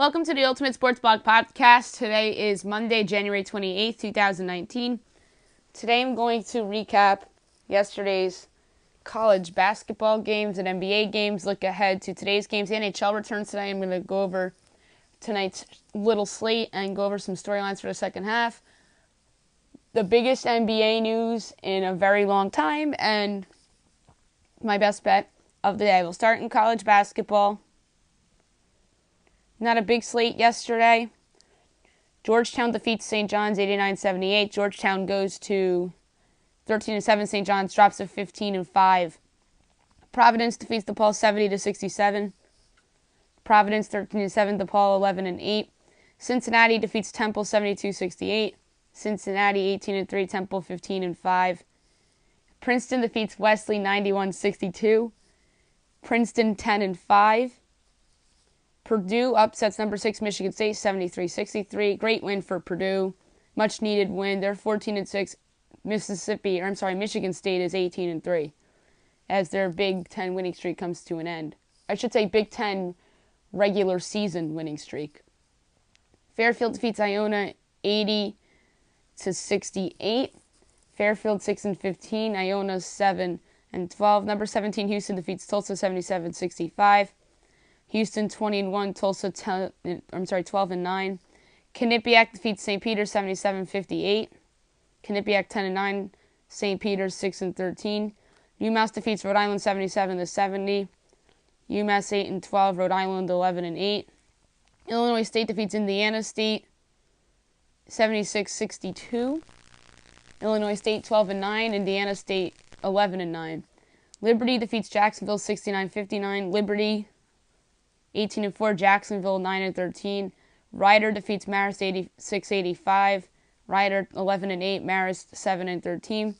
Welcome to the Ultimate Sports Blog Podcast. Today is Monday, January 28th, 2019. Today I'm going to recap yesterday's college basketball games and NBA games, look ahead to today's games. The NHL returns today. I'm going to go over tonight's little slate and go over some storylines for the second half. The biggest NBA news in a very long time and my best bet of the day. We'll start in college basketball. Not a big slate yesterday. Georgetown defeats St. John's 89-78. Georgetown goes to 13-7. St. John's drops to 15-5. Providence defeats DePaul 70-67. Providence 13-7. DePaul 11-8. Cincinnati defeats Temple 72-68. Cincinnati 18-3. Temple 15-5. Princeton defeats Wesley 91-62. Princeton 10-5. Purdue upsets number 6 Michigan State 73-63. Great win for Purdue. Much needed win. They're 14-6. Michigan State is 18-3 as their Big Ten winning streak comes to an end. I should say Big Ten regular season winning streak. Fairfield defeats Iona 80-68. Fairfield 6-15. Iona 7-12. Number 17 Houston defeats Tulsa 77-65. Houston 20-1, Tulsa 12-9. Quinnipiac defeats St. Peter's 77-58. Quinnipiac 10-9, St. Peter's 6-13. UMass defeats Rhode Island 77-70. UMass 8-12, Rhode Island 11-8. Illinois State defeats Indiana State 76-62. Illinois State 12-9, Indiana State 11-9. Liberty defeats Jacksonville 69-59. Liberty 18-4, Jacksonville 9-13. Rider defeats Marist 86-85. Rider 11-8, Marist 7-13.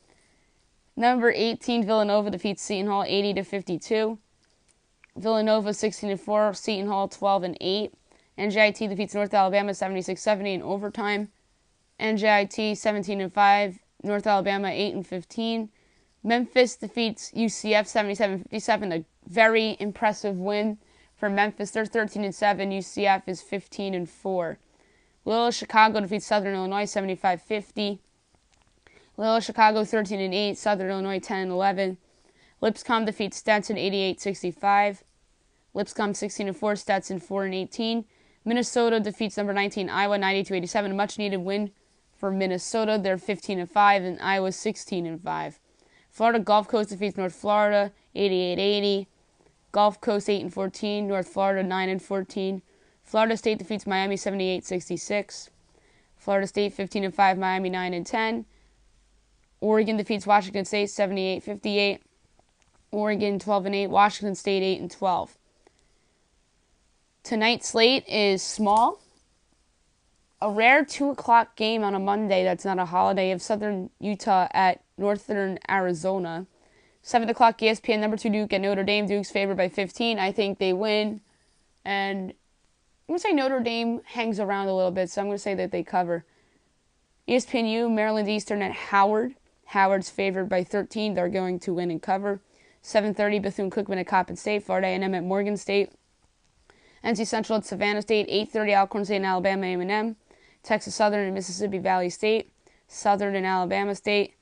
Number 18 Villanova defeats Seton Hall 80-52. Villanova 16-4, Seton Hall 12-8. NJIT defeats North Alabama 76-70 in overtime. NJIT 17-5, North Alabama 8-15. Memphis defeats UCF 77-57, a very impressive win. For Memphis, they're 13-7. UCF is 15-4. Loyola Chicago defeats Southern Illinois 75-50. Loyola Chicago 13-8. Southern Illinois 10-11. Lipscomb defeats Stetson 88-65. Lipscomb 16-4. Stetson 4-18. Minnesota defeats number 19 Iowa 92-87. A much needed win for Minnesota. They're 15-5 and Iowa 16-5. Florida Gulf Coast defeats North Florida 88-80. Gulf Coast 8-14, North Florida 9-14. Florida State defeats Miami 78-66. Florida State 15-5, Miami 9-10. Oregon defeats Washington State 78-58. Oregon 12-8, Washington State 8-12. Tonight's slate is small. A rare 2 o'clock game on a Monday that's not a holiday of Southern Utah at Northern Arizona. 7 o'clock ESPN, number 2 Duke at Notre Dame. Duke's favored by 15. I think they win. And I'm going to say Notre Dame hangs around a little bit, so I'm going to say that they cover. ESPNU, Maryland Eastern at Howard. Howard's favored by 13. They're going to win and cover. 7:30 Bethune-Cookman at Coppin State. Florida A&M at Morgan State. NC Central at Savannah State. 8:30 Alcorn State and Alabama A&M. Texas Southern and Mississippi Valley State. Southern and Alabama State.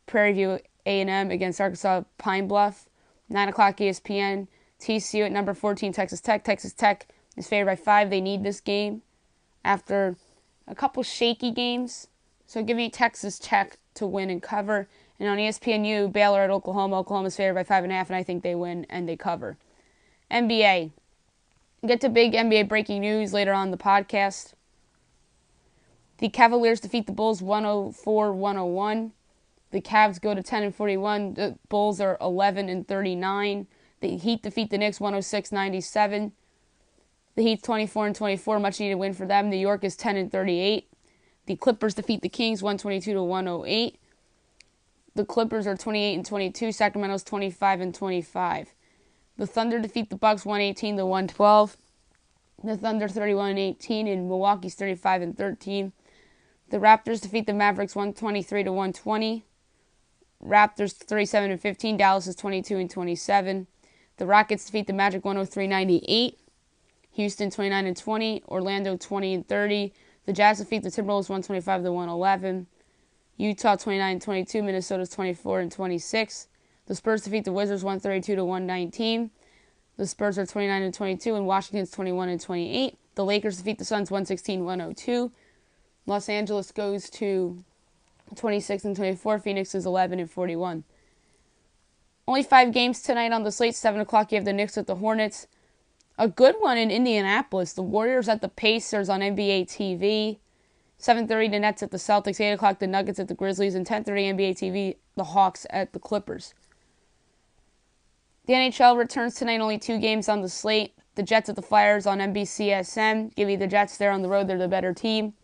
Prairie View A&M against Arkansas Pine Bluff. 9 o'clock ESPN. TCU at number 14 Texas Tech. Texas Tech is favored by 5. They need this game after a couple shaky games. So give me Texas Tech to win and cover. And on ESPNU, Baylor at Oklahoma. Oklahoma's favored by 5.5, and I think they win and they cover. NBA. Get to big NBA breaking news later on in the podcast. The Cavaliers defeat the Bulls 104-101. The Cavs go to 10-41. The Bulls are 11-39. The Heat defeat the Knicks 106-97. The Heat 24-24, much needed win for them. New York is 10-38. The Clippers defeat the Kings 122-108. The Clippers are 28-22. Sacramento's 25-25. The Thunder defeat the Bucks 118-112. The Thunder 31-18 and Milwaukee's 35-13. The Raptors defeat the Mavericks 123-120. Raptors 37-15. Dallas is 22-27. The Rockets defeat the Magic 103-98. Houston 29-20. Orlando 20-30. The Jazz defeat the Timberwolves 125-111. Utah 29-22. Minnesota 24-26. The Spurs defeat the Wizards 132-119. The Spurs are 29-22, and Washington's 21-28. The Lakers defeat the Suns 116-102. Los Angeles goes to 26-24. Phoenix is 11-41. Only 5 games tonight on the slate. 7 o'clock, you have the Knicks at the Hornets. A good one in Indianapolis. The Warriors at the Pacers on NBA TV. 7:30, the Nets at the Celtics. 8 o'clock, the Nuggets at the Grizzlies. And 10:30, NBA TV, the Hawks at the Clippers. The NHL returns tonight. Only 2 games on the slate. The Jets at the Flyers on NBCSN. Give me the Jets there on the road. They're the better team,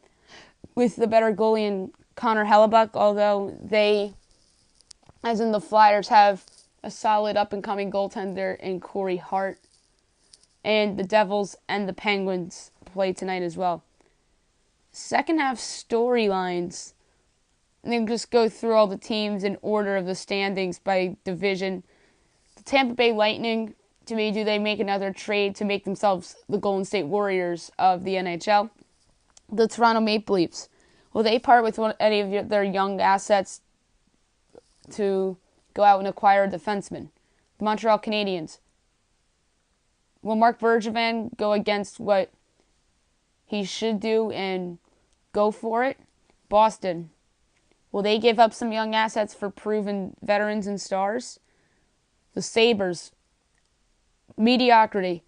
with the better goalie in Connor Hellebuck, although they, as in the Flyers, have a solid up-and-coming goaltender in Corey Hart. And the Devils and the Penguins play tonight as well. Second half storylines. And then just go through all the teams in order of the standings by division. The Tampa Bay Lightning, to me, do they make another trade to make themselves the Golden State Warriors of the NHL? The Toronto Maple Leafs, will they part with any of their young assets to go out and acquire a defenseman? The Montreal Canadiens, will Mark Bergevin go against what he should do and go for it? Boston, will they give up some young assets for proven veterans and stars? The Sabres, mediocrity.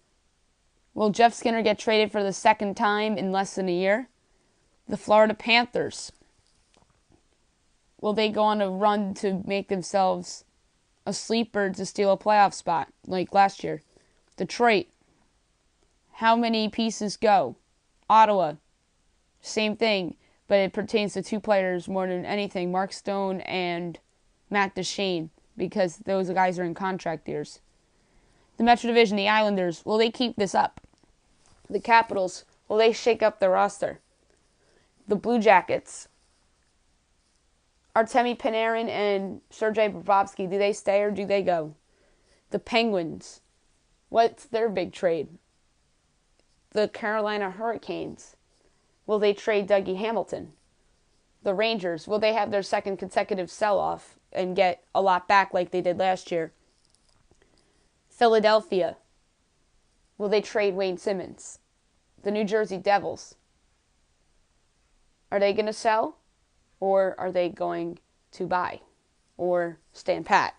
Will Jeff Skinner get traded for the second time in less than a year? The Florida Panthers, will they go on a run to make themselves a sleeper to steal a playoff spot like last year? Detroit, how many pieces go? Ottawa, same thing, but it pertains to 2 players more than anything, Mark Stone and Matt Duchene, because those guys are in contract years. The Metro Division, the Islanders, will they keep this up? The Capitals, will they shake up their roster? The Blue Jackets, Artemi Panarin and Sergei Bobrovsky, do they stay or do they go? The Penguins, what's their big trade? The Carolina Hurricanes, will they trade Dougie Hamilton? The Rangers, will they have their second consecutive sell-off and get a lot back like they did last year? Philadelphia, will they trade Wayne Simmons? The New Jersey Devils, are they going to sell, or are they going to buy or stand pat?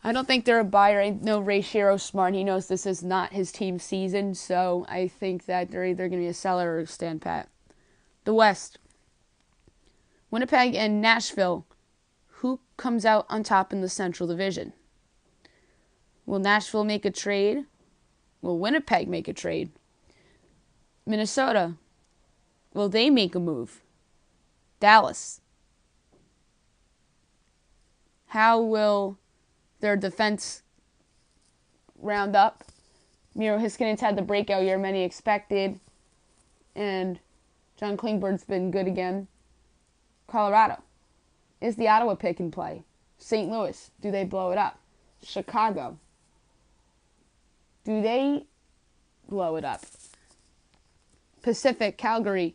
I don't think they're a buyer. I know Ray Shero's smart. He knows this is not his team's season, so I think that they're either going to be a seller or stand pat. The West, Winnipeg and Nashville, who comes out on top in the Central Division? Will Nashville make a trade? Will Winnipeg make a trade? Minnesota, will they make a move? Dallas, how will their defense round up? Miro Hiskinen's had the breakout year many expected, and John Klingberg's been good again. Colorado, is the Ottawa pick in play? St. Louis, do they blow it up? Chicago, do they blow it up? Pacific, Calgary,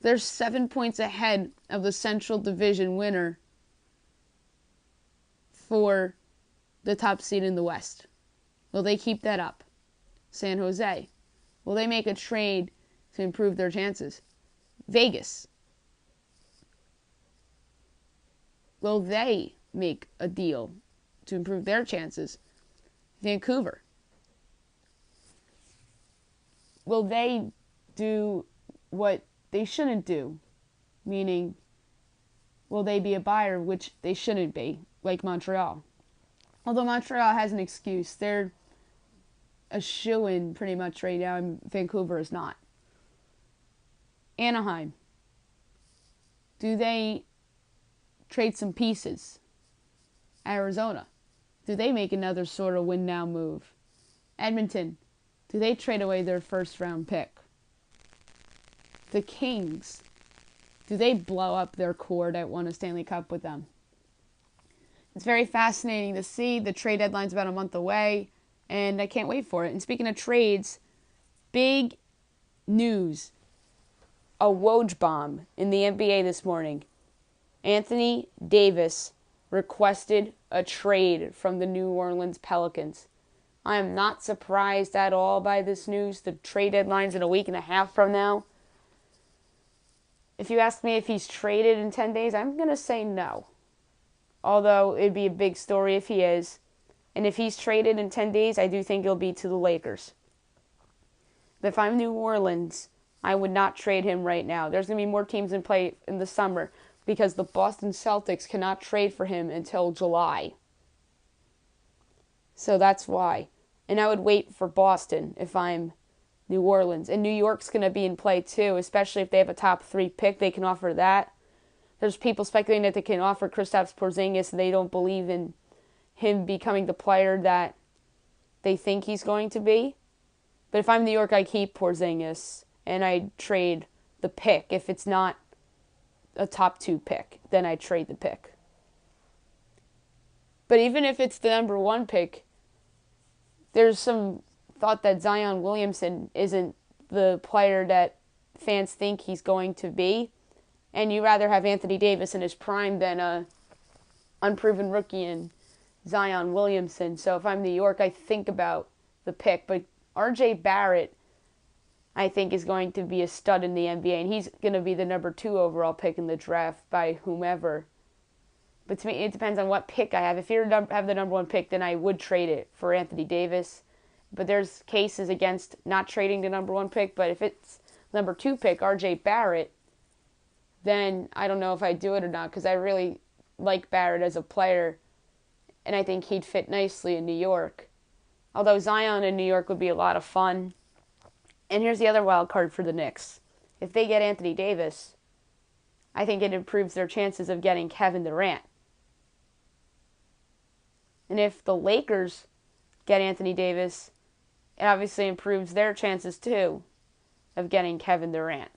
they're 7 points ahead of the Central Division winner for the top seed in the West. Will they keep that up? San Jose, will they make a trade to improve their chances? Vegas, will they make a deal to improve their chances? Vancouver, will they do what they shouldn't do? Meaning, will they be a buyer, which they shouldn't be, like Montreal? Although Montreal has an excuse. They're a shoo-in pretty much right now, and Vancouver is not. Anaheim, do they trade some pieces? Arizona, do they make another sort of win-now move? Edmonton, do they trade away their first-round pick? The Kings, do they blow up their core that won a Stanley Cup with them? It's very fascinating to see. The trade deadline's about a month away. And I can't wait for it. And speaking of trades, big news. A Woj bomb in the NBA this morning. Anthony Davis requested a trade from the New Orleans Pelicans. I am not surprised at all by this news. The trade deadline's in a week and a half from now. If you ask me if he's traded in 10 days, I'm going to say no. Although it'd be a big story if he is. And if he's traded in 10 days, I do think it'll be to the Lakers. But if I'm New Orleans, I would not trade him right now. There's going to be more teams in play in the summer because the Boston Celtics cannot trade for him until July. So that's why. And I would wait for Boston if I'm New Orleans. And New York's going to be in play too, especially if they have a top 3 pick. They can offer that. There's people speculating that they can offer Kristaps Porzingis and they don't believe in him becoming the player that they think he's going to be. But if I'm New York, I keep Porzingis and I trade the pick. If it's not a top 2 pick, then I trade the pick. But even if it's the number 1 pick, there's some thought that Zion Williamson isn't the player that fans think he's going to be. And you rather have Anthony Davis in his prime than a unproven rookie in Zion Williamson. So if I'm New York, I think about the pick. But R.J. Barrett, I think, is going to be a stud in the NBA. And he's going to be the number 2 overall pick in the draft by whomever. But to me, it depends on what pick I have. If you have the number 1 pick, then I would trade it for Anthony Davis. But there's cases against not trading the number 1 pick. But if it's number 2 pick, R.J. Barrett, then I don't know if I do it or not because I really like Barrett as a player. And I think he'd fit nicely in New York. Although Zion in New York would be a lot of fun. And here's the other wild card for the Knicks. If they get Anthony Davis, I think it improves their chances of getting Kevin Durant. And if the Lakers get Anthony Davis, it obviously improves their chances too of getting Kevin Durant.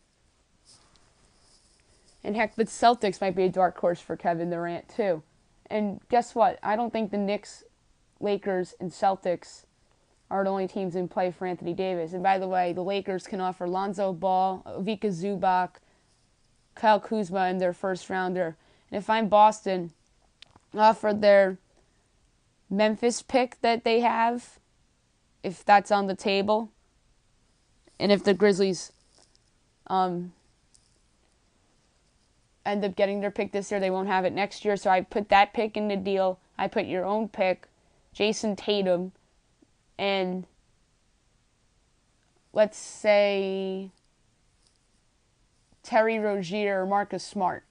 And heck, the Celtics might be a dark horse for Kevin Durant too. And guess what? I don't think the Knicks, Lakers, and Celtics are the only teams in play for Anthony Davis. And by the way, the Lakers can offer Lonzo Ball, Ivica Zubac, Kyle Kuzma in their first rounder. And if I'm Boston, offer their Memphis pick that they have, if that's on the table. And if the Grizzlies end up getting their pick this year, they won't have it next year. So I put that pick in the deal. I put your own pick, Jason Tatum, and let's say Terry Rozier or Marcus Smart.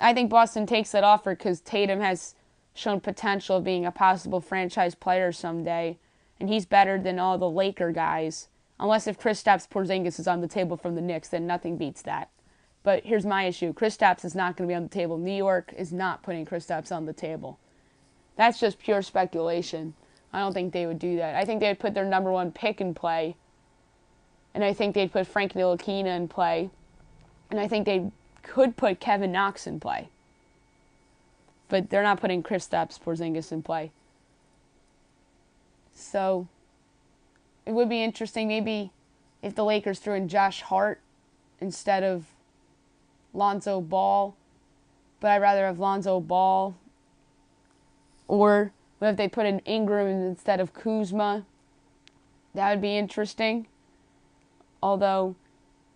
I think Boston takes that offer because Tatum has shown potential of being a possible franchise player someday, and he's better than all the Laker guys. Unless if Kristaps Porzingis is on the table from the Knicks, then nothing beats that. But here's my issue. Kristaps is not going to be on the table. New York is not putting Kristaps on the table. That's just pure speculation. I don't think they would do that. I think they would put their number 1 pick in play. And I think they'd put Frank Ntilikina in play. And I think they could put Kevin Knox in play. But they're not putting Kristaps Porzingis in play. So it would be interesting maybe if the Lakers threw in Josh Hart instead of Lonzo Ball, but I'd rather have Lonzo Ball. Or what if they put in Ingram instead of Kuzma? That would be interesting. Although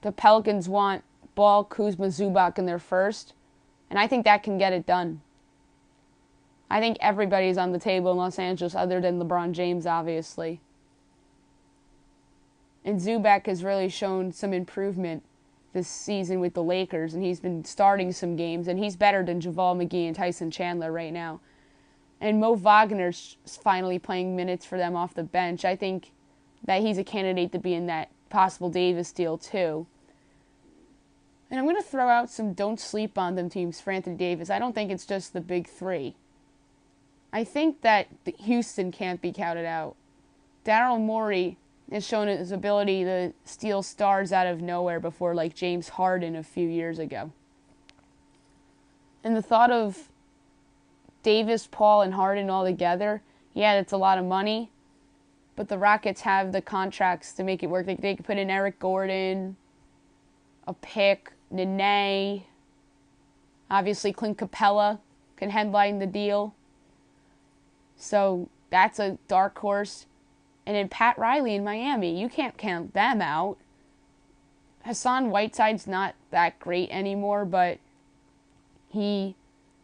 the Pelicans want Ball, Kuzma, Zubac in their first, and I think that can get it done. I think everybody's on the table in Los Angeles other than LeBron James, obviously. And Zubac has really shown some improvement this season with the Lakers, and he's been starting some games, and he's better than JaVale McGee and Tyson Chandler right now. And Mo Wagner's finally playing minutes for them off the bench. I think that he's a candidate to be in that possible Davis deal too. And I'm going to throw out some don't sleep on them teams for Anthony Davis. I don't think it's just the big 3. I think that Houston can't be counted out. Daryl Morey has shown his ability to steal stars out of nowhere before, like James Harden a few years ago. And the thought of Davis, Paul, and Harden all together, Yeah, that's a lot of money, but the Rockets have the contracts to make it work. They could put in Eric Gordon, a pick, Nene. Obviously, Clint Capella can headline the deal. So that's a dark horse. And then Pat Riley in Miami. You can't count them out. Hassan Whiteside's not that great anymore, but he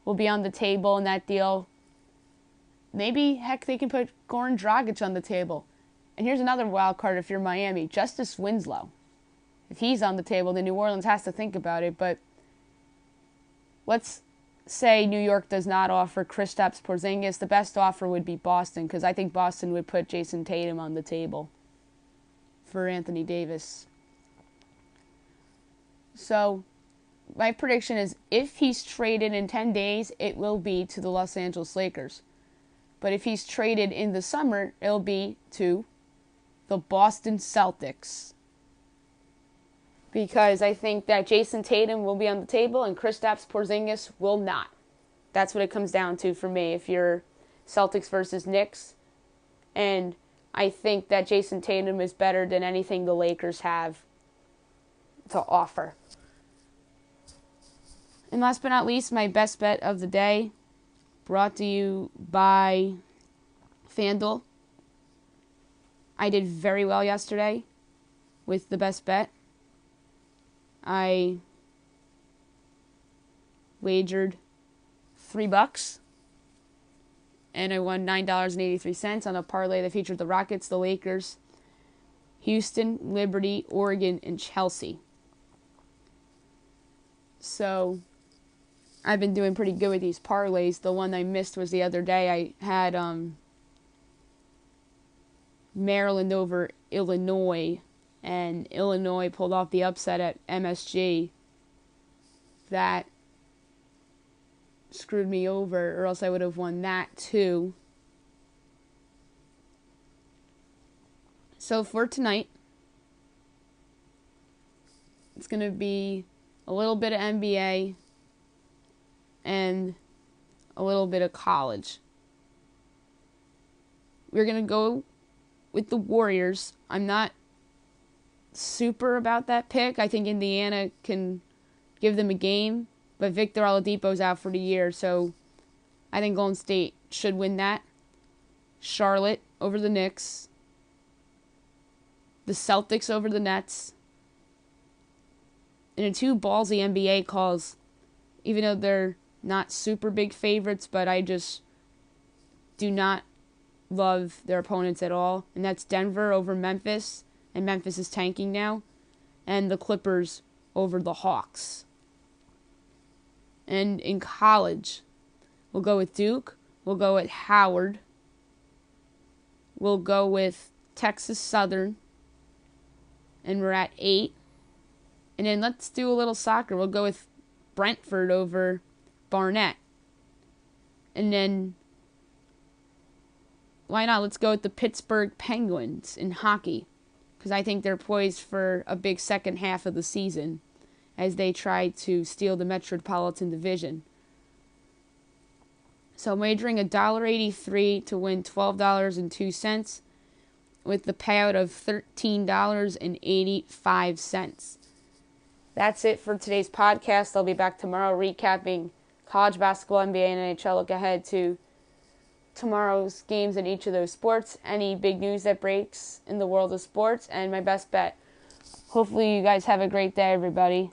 will be on the table in that deal. Maybe, heck, they can put Goran Dragic on the table. And here's another wild card if you're Miami. Justice Winslow. If he's on the table, then New Orleans has to think about it. But let's say New York does not offer Kristaps Porzingis. The best offer would be Boston, because I think Boston would put Jason Tatum on the table for Anthony Davis. So my prediction is if he's traded in 10 days, it will be to the Los Angeles Lakers. But if he's traded in the summer, it'll be to the Boston Celtics. Because I think that Jason Tatum will be on the table and Kristaps Porzingis will not. That's what it comes down to for me if you're Celtics versus Knicks. And I think that Jason Tatum is better than anything the Lakers have to offer. And last but not least, my best bet of the day, brought to you by FanDuel. I did very well yesterday with the best bet. I wagered $3 and I won $9.83 on a parlay that featured the Rockets, the Lakers, Houston, Liberty, Oregon, and Chelsea. So I've been doing pretty good with these parlays. The one I missed was the other day. I had Maryland over Illinois, and Illinois pulled off the upset at MSG. That screwed me over, or else I would have won that too. So for tonight, it's going to be a little bit of NBA and a little bit of college. We're going to go with the Warriors. I'm not super about that pick. I think Indiana can give them a game, but Victor Oladipo's out for the year, so I think Golden State should win that. Charlotte over the Knicks. The Celtics over the Nets. And the two ballsy NBA calls, even though they're not super big favorites, but I just do not love their opponents at all. And that's Denver over Memphis, and Memphis is tanking now, and the Clippers over the Hawks. And in college, we'll go with Duke, we'll go with Howard, we'll go with Texas Southern, and we're at 8. And then let's do a little soccer. We'll go with Brentford over Barnett. And then, why not? Let's go with the Pittsburgh Penguins in hockey, because I think they're poised for a big second half of the season as they try to steal the Metropolitan Division. So I'm wagering $1.83 to win $12.02 with the payout of $13.85. That's it for today's podcast. I'll be back tomorrow recapping college basketball, NBA, and NHL. Look ahead to tomorrow's games in each of those sports, any big news that breaks in the world of sports, and my best bet. Hopefully you guys have a great day, everybody.